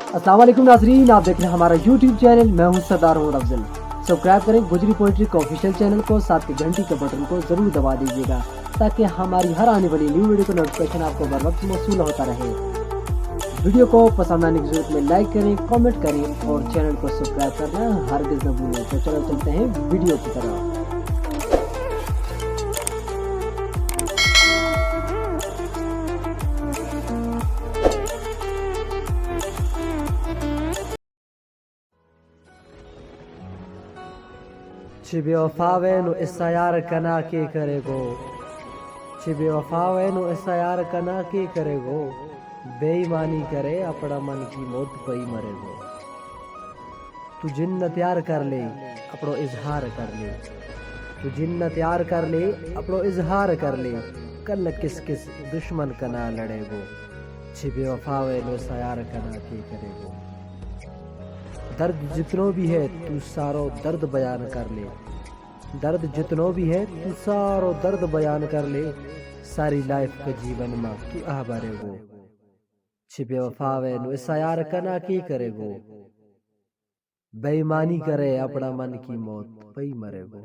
अस्सलाम वालेकुम नाज़रीन, आप देख रहे हैं हमारा यूट्यूब चैनल। मैं हूं सरदार उमर अफजल। सब्सक्राइब करें गुजरी पोइट्री के ऑफिशियल चैनल को, साथ के घंटी के बटन को ज़रूर दबा दीजिएगा ताकि हमारी हर आने वाली न्यू वीडियो का नोटिफिकेशन आपको बर वक्त मौसूल होता रहे। वीडियो को पसंद आने की सूरत में लाइक करें, कमेंट करें और चैनल को सब्सक्राइब करना हरगिज़ न भूलें। तो चलो चलते हैं वीडियो की तरफ। छिबे वफावे नु इसा यार कना के करेगो, छिबे वफावे नु इसा यार कना के करेगो, बेईमानी करे अपना मन की मौत पई मरेगो। तू जिन्नत यार कर ले अपनो इजहार कर ले, तू जिन्नत यार कर ले अपनो इजहार कर ले, कल किस किस दुश्मन कना लड़ेगो, छिबे वफावे नु इसा यार कना के करेगो। दर्द जितनो भी है तू सारो दर्द बयान कर ले, दर्द जितनो भी है तू सारो दर्द बयान कर ले, सारी लाइफ के जीवन में तू आ भरेगो, छिपे वफावे नु इसा यार कना की करेगो, बेईमानी करे अपना मन की मौत पई मरेगो।